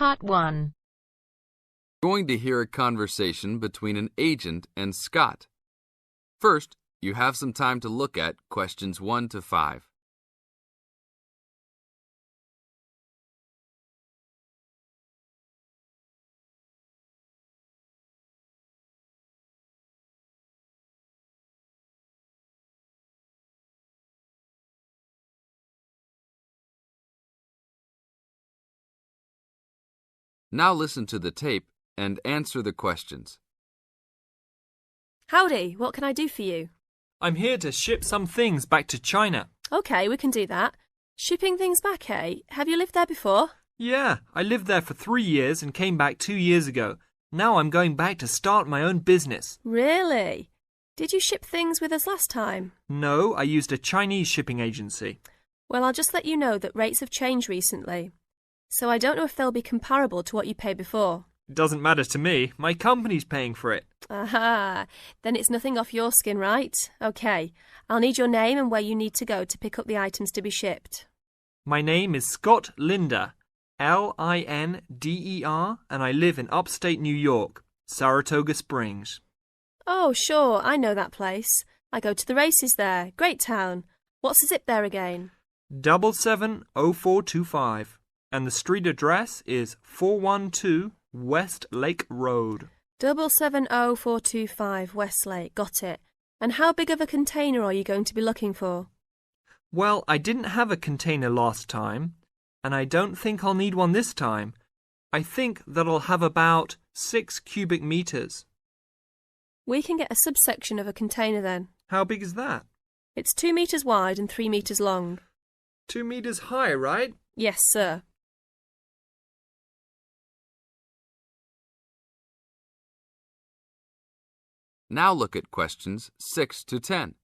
Part 1. Going to hear a conversation between an agent and Scott. First, you have some time to look at questions 1 to 5. Now listen to the tape and answer the questions. Howdy, what can I do for you? I'm here to ship some things back to China. Okay, we can do that. Shipping things back, eh? Have you lived there before? Yeah, I lived there for 3 years and came back 2 years ago. Now I'm going back to start my own business. Really? Did you ship things with us last time? No, I used a Chinese shipping agency. Well, I'll just let you know that rates have changed recently. So I don't know if they'll be comparable to what you paid before. It doesn't matter to me. My company's paying for it. Aha, then it's nothing off your skin, right? Okay, I'll need your name and where you need to go to pick up the items to be shipped. My name is Scott Linder, Linder, and I live in upstate New York, Saratoga Springs. Oh, sure, I know that place. I go to the races there. Great town. What's the zip there again? 770425. And the street address is 412 West Lake Road. 770425 Westlake, got it. And how big of a container are you going to be looking for? Well, I didn't have a container last time, and I don't think I'll need one this time. I think that I'll have about 6 cubic meters. We can get a subsection of a container then. How big is that? It's 2 meters wide and 3 meters long. 2 meters high, right? Yes, sir. Now look at questions 6 to 10.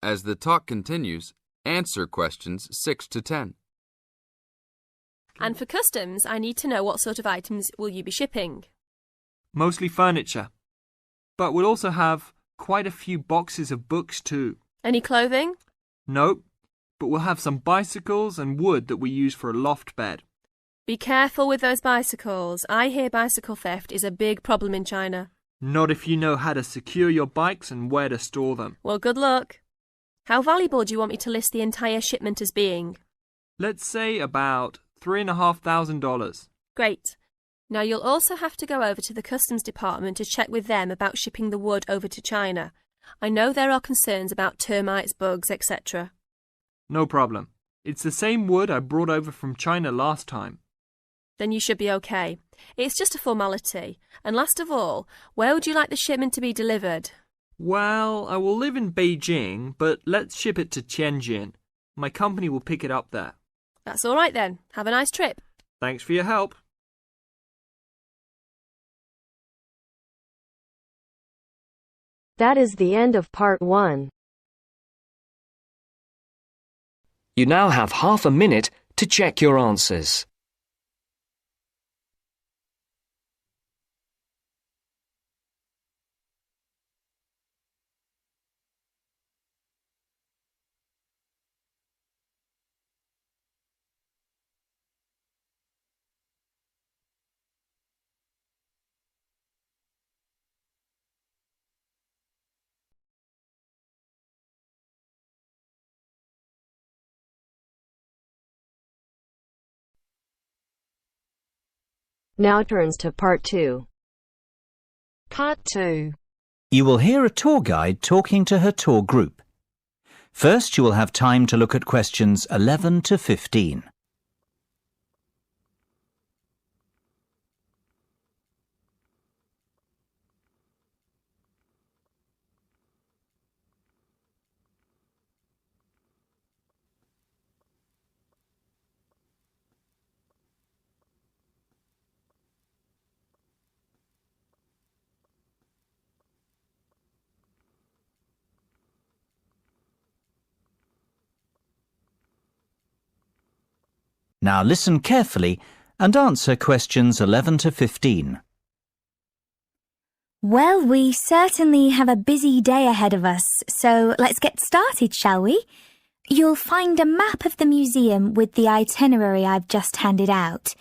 As the talk continues, answer questions 6 to 10. And for customs, I need to know what sort of items will you be shipping? Mostly furniture. But we'll also have quite a few boxes of books too. Any clothing? Nope, but we'll have some bicycles and wood that we use for a loft bed. Be careful with those bicycles. I hear bicycle theft is a big problem in China. Not if you know how to secure your bikes and where to store them. Well, good luck. How valuable do you want me to list the entire shipment as being? Let's say about $3,500. Great. Now you'll also have to go over to the customs department to check with them about shipping the wood over to China. I know there are concerns about termites, bugs, etc. No problem. It's the same wood I brought over from China last time. Then you should be okay. It's just a formality. And last of all, where would you like the shipment to be delivered? Well, I will live in Beijing, but let's ship it to Tianjin. My company will pick it up there. That's all right then. Have a nice trip. Thanks for your help. That is the end of part 1. You now have half a minute to check your answers. Now turns to part 2. Part 2. You will hear a tour guide talking to her tour group. First, you will have time to look at questions 11 to 15. Now listen carefully and answer questions 11 to 15. Well, we certainly have a busy day ahead of us, so let's get started, shall we? You'll find a map of the museum with the itinerary I've just handed out.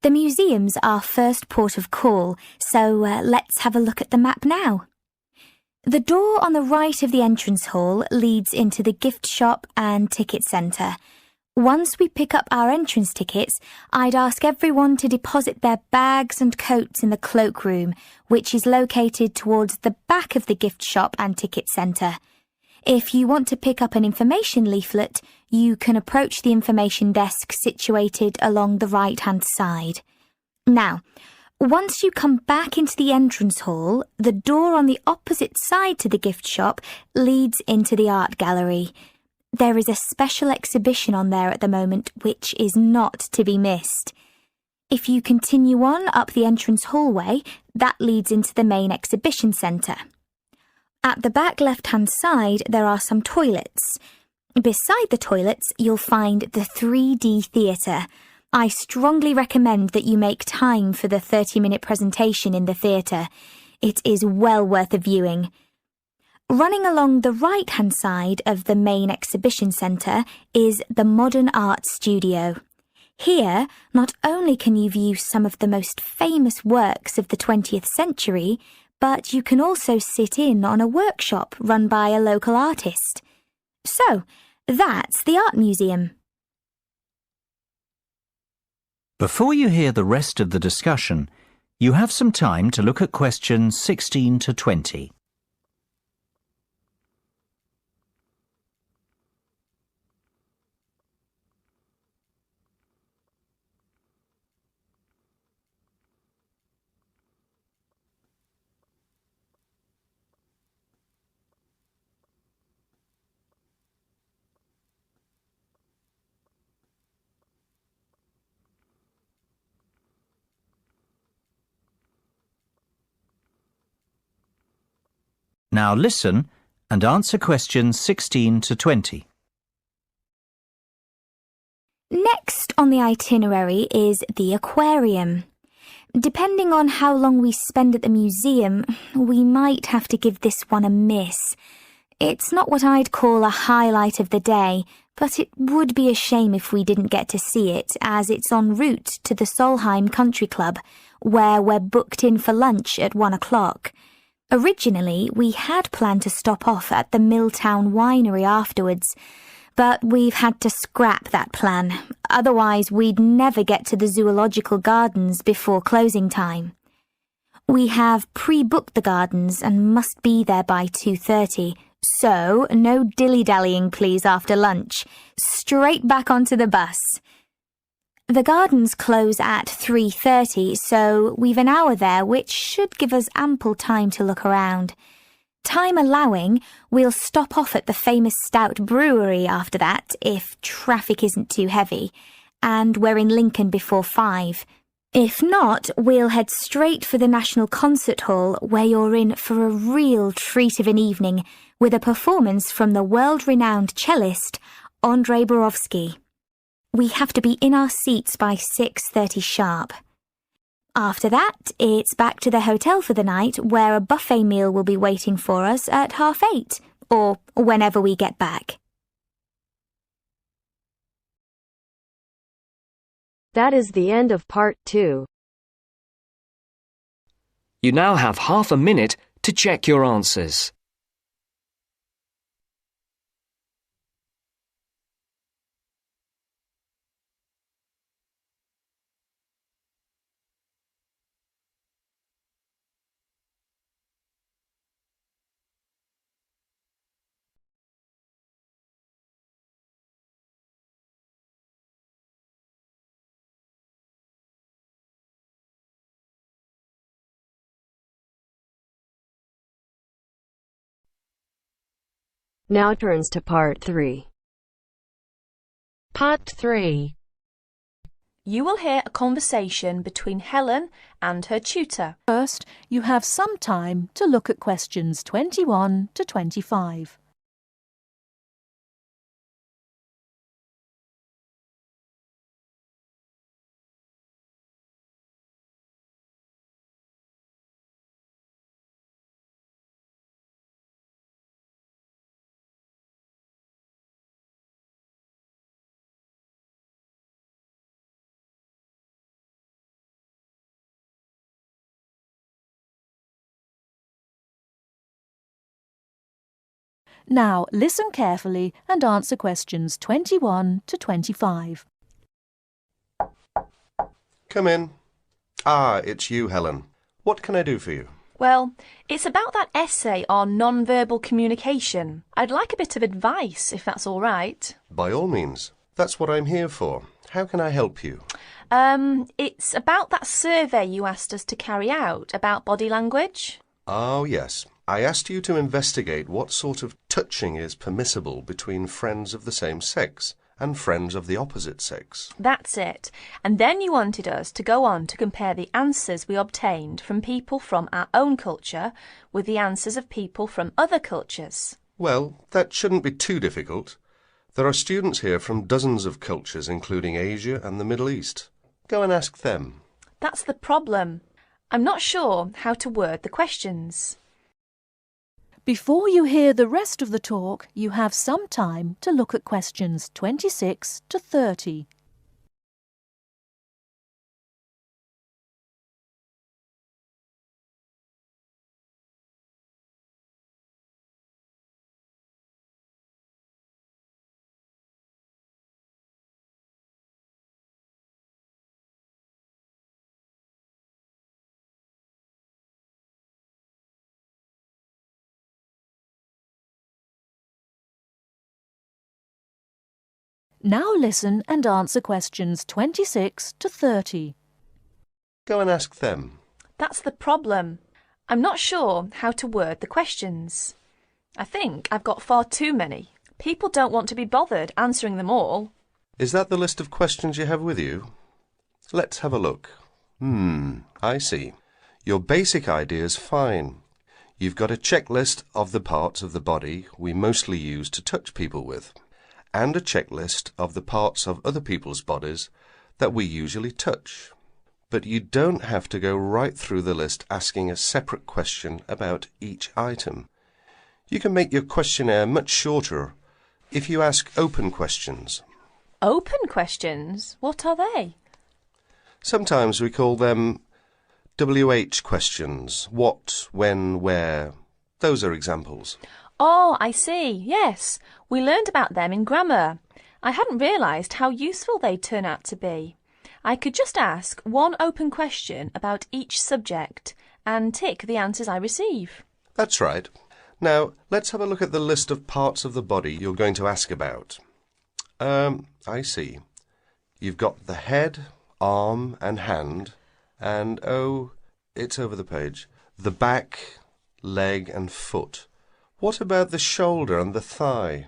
The museum's our first port of call, so let's have a look at the map now. The door on the right of the entrance hall leads into the gift shop and ticket centre. Once we pick up our entrance tickets, I'd ask everyone to deposit their bags and coats in the cloakroom, which is located towards the back of the gift shop and ticket centre. If you want to pick up an information leaflet, you can approach the information desk situated along the right-hand side. Now, once you come back into the entrance hall, the door on the opposite side to the gift shop leads into the art gallery. There is a special exhibition on there at the moment which is not to be missed. If you continue on up the entrance hallway, that leads into the main exhibition centre. At the back left-hand side, there are some toilets. Beside the toilets, you'll find the 3D theatre. I strongly recommend that you make time for the 30-minute presentation in the theatre. It is well worth a viewing. Running along the right-hand side of the main exhibition centre is the Modern Art Studio. Here, not only can you view some of the most famous works of the 20th century, but you can also sit in on a workshop run by a local artist. So, that's the art museum. Before you hear the rest of the discussion, you have some time to look at questions 16 to 20. Now listen and answer questions 16 to 20. Next on the itinerary is the aquarium. Depending on how long we spend at the museum, we might have to give this one a miss. It's not what I'd call a highlight of the day, but it would be a shame if we didn't get to see it, as it's en route to the Solheim Country Club, where we're booked in for lunch at 1 o'clock. Originally, we had planned to stop off at the Milltown Winery afterwards, but we've had to scrap that plan. Otherwise, we'd never get to the zoological gardens before closing time. We have pre-booked the gardens and must be there by 2:30, so no dilly-dallying please after lunch. Straight back onto the bus. The gardens close at 3:30, so we've an hour there, which should give us ample time to look around. Time allowing, we'll stop off at the famous Stout Brewery after that, if traffic isn't too heavy, and we're in Lincoln before 5. If not, we'll head straight for the National Concert Hall, where you're in for a real treat of an evening, with a performance from the world-renowned cellist, Andrei Borovsky. We have to be in our seats by 6:30 sharp. After that, it's back to the hotel for the night, where a buffet meal will be waiting for us at 8:30, or whenever we get back. That is the end of part 2. You now have half a minute to check your answers. Now turns to part 3. Part 3. You will hear a conversation between Helen and her tutor. First, you have some time to look at questions 21 to 25. Now listen carefully and answer questions 21 to 25. Come in. Ah, it's you, Helen. What can I do for you? Well, it's about that essay on non-verbal communication. I'd like a bit of advice, if that's all right. By all means. That's what I'm here for. How can I help you? It's about that survey you asked us to carry out about body language. Oh, yes. I asked you to investigate what sort of touching is permissible between friends of the same sex and friends of the opposite sex. That's it. And then you wanted us to go on to compare the answers we obtained from people from our own culture with the answers of people from other cultures. Well, that shouldn't be too difficult. There are students here from dozens of cultures, including Asia and the Middle East. Go and ask them. That's the problem. I'm not sure how to word the questions. Before you hear the rest of the talk, you have some time to look at questions 26 to 30. Now listen and answer questions 26 to 30. Go and ask them. That's the problem. I'm not sure how to word the questions. I think I've got far too many. People don't want to be bothered answering them all. Is that the list of questions you have with you? Let's have a look. I see. Your basic idea is fine. You've got a checklist of the parts of the body we mostly use to touch people with, and a checklist of the parts of other people's bodies that we usually touch. But you don't have to go right through the list asking a separate question about each item. You can make your questionnaire much shorter if you ask open questions. Open questions? What are they? Sometimes we call them WH questions. What, when, where. Those are examples. Oh, I see. Yes, we learned about them in grammar. I hadn't realised how useful they'd turn out to be. I could just ask one open question about each subject and tick the answers I receive. That's right. Now, let's have a look at the list of parts of the body you're going to ask about. I see. You've got the head, arm and hand, and, oh, it's over the page, the back, leg and foot. What about the shoulder and the thigh?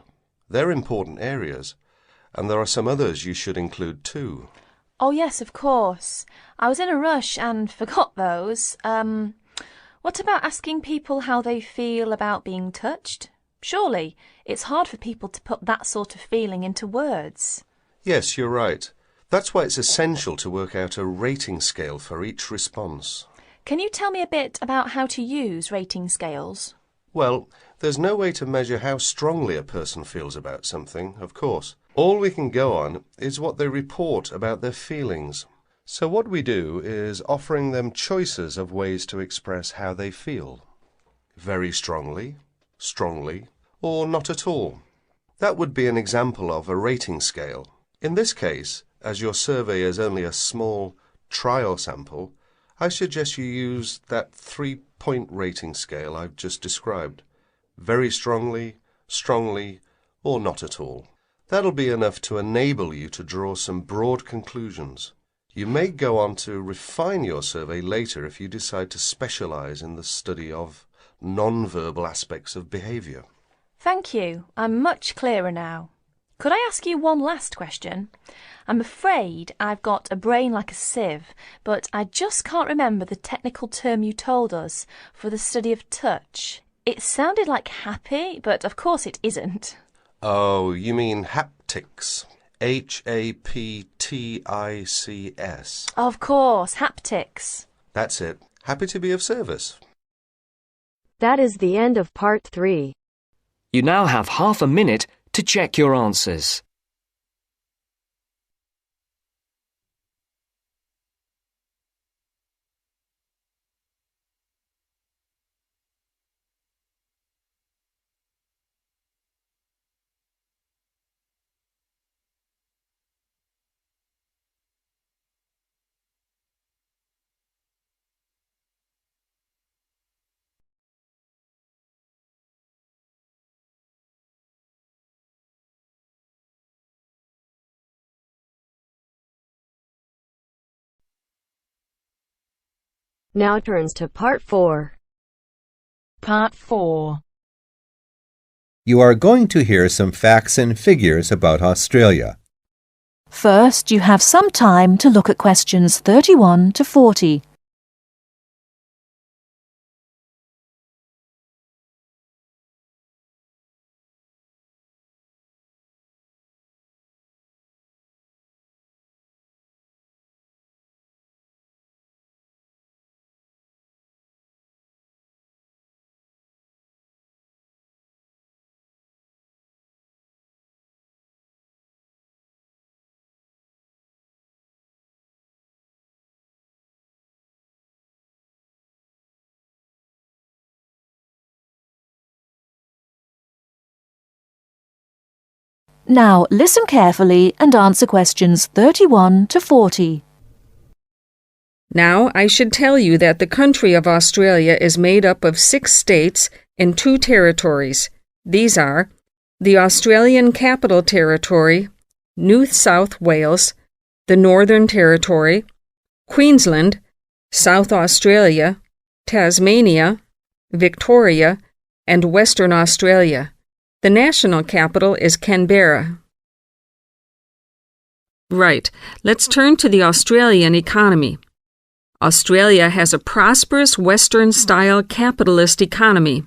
They're important areas, and there are some others you should include too. Oh, yes, of course. I was in a rush and forgot those. What about asking people how they feel about being touched? Surely it's hard for people to put that sort of feeling into words. Yes, you're right. That's why it's essential to work out a rating scale for each response. Can you tell me a bit about how to use rating scales? Well, there's no way to measure how strongly a person feels about something, of course. All we can go on is what they report about their feelings. So what we do is offering them choices of ways to express how they feel. Very strongly, strongly, or not at all. That would be an example of a rating scale. In this case, as your survey is only a small trial sample, I suggest you use that 3-point rating scale I've just described. Very strongly, strongly, or not at all. That'll be enough to enable you to draw some broad conclusions. You may go on to refine your survey later if you decide to specialise in the study of non-verbal aspects of behaviour. Thank you. I'm much clearer now. Could I ask you one last question? I'm afraid I've got a brain like a sieve, but I just can't remember the technical term you told us for the study of touch. It sounded like happy, but of course it isn't. Oh, you mean haptics. Haptics. Of course, haptics. That's it. Happy to be of service. That is the end of part 3. You now have half a minute to check your answers. Now turns to Part 4. Part 4. You are going to hear some facts and figures about Australia. First, you have some time to look at questions 31 to 40. Now listen carefully and answer questions 31 to 40. Now I should tell you that the country of Australia is made up of 6 states and 2 territories. These are the Australian Capital Territory, New South Wales, the Northern Territory, Queensland, South Australia, Tasmania, Victoria, and Western Australia. The national capital is Canberra. Right, let's turn to the Australian economy. Australia has a prosperous Western-style capitalist economy.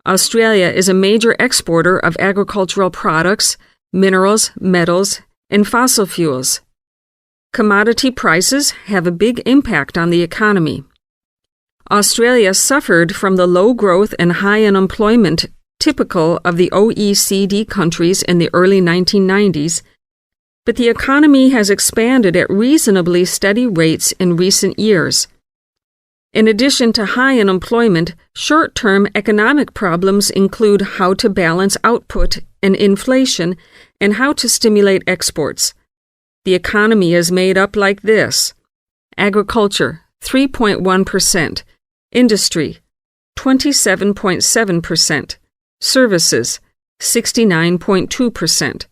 Australia is a major exporter of agricultural products, minerals, metals, and fossil fuels. Commodity prices have a big impact on the economy. Australia suffered from the low growth and high unemployment typical of the OECD countries in the early 1990s, but the economy has expanded at reasonably steady rates in recent years. In addition to high unemployment, short-term economic problems include how to balance output and inflation and how to stimulate exports. The economy is made up like this: agriculture, 3.1%, industry, 27.7%, services, 69.2%.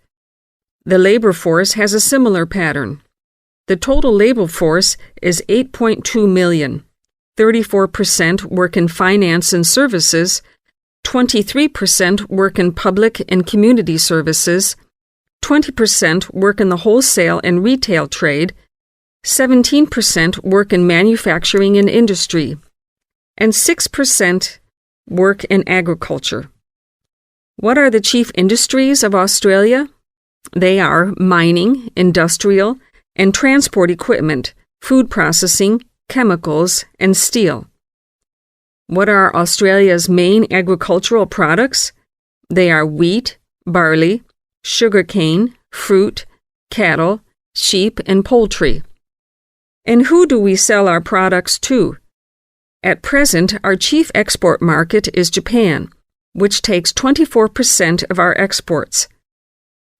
The labor force has a similar pattern. The total labor force is 8.2 million. 34% work in finance and services, 23% work in public and community services, 20% work in the wholesale and retail trade, 17% work in manufacturing and industry, and 6% work in agriculture. What are the chief industries of Australia? They are mining, industrial, and transport equipment, food processing, chemicals, and steel. What are Australia's main agricultural products? They are wheat, barley, sugarcane, fruit, cattle, sheep, and poultry. And who do we sell our products to? At present, our chief export market is Japan, which takes 24% of our exports.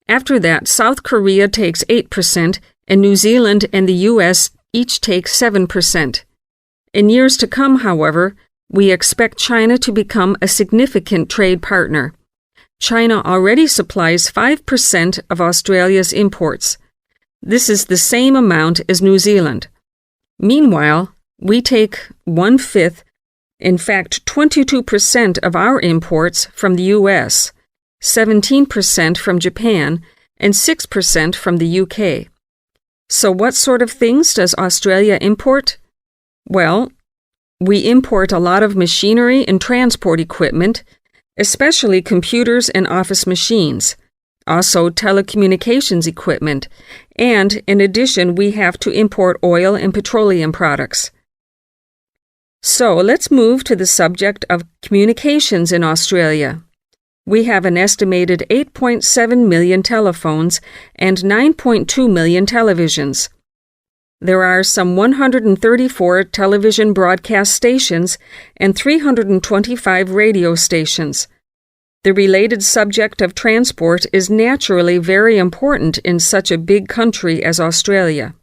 After that, South Korea takes 8%, and New Zealand and the U.S. each take 7%. In years to come, however, we expect China to become a significant trade partner. China already supplies 5% of Australia's imports. This is the same amount as New Zealand. Meanwhile, we take 1/5, in fact 22% of our imports from the U.S., 17% from Japan, and 6% from the UK. So what sort of things does Australia import? Well, we import a lot of machinery and transport equipment, especially computers and office machines, also telecommunications equipment, and in addition we have to import oil and petroleum products. So let's move to the subject of communications in Australia. We have an estimated 8.7 million telephones and 9.2 million televisions. There are some 134 television broadcast stations and 325 radio stations. The related subject of transport is naturally very important in such a big country as Australia.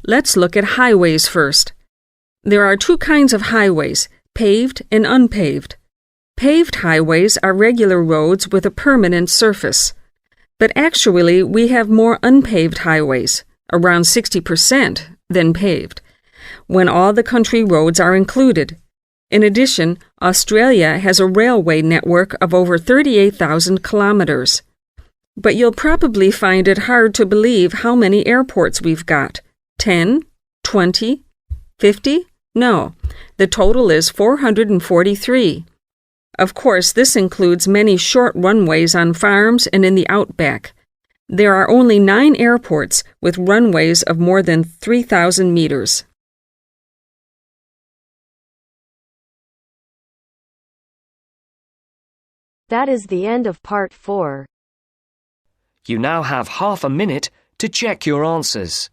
Let's look at highways first. There are 2 kinds of highways, paved and unpaved. Paved highways are regular roads with a permanent surface. But actually, we have more unpaved highways, around 60%, than paved. when all the country roads are included. In addition, Australia has a railway network of over 38,000 kilometers. But you'll probably find it hard to believe how many airports we've got. 10? 20? 50? No, the total is 443. Of course, this includes many short runways on farms and in the outback. There are only 9 airports with runways of more than 3,000 meters. That is the end of part 4. You now have half a minute to check your answers.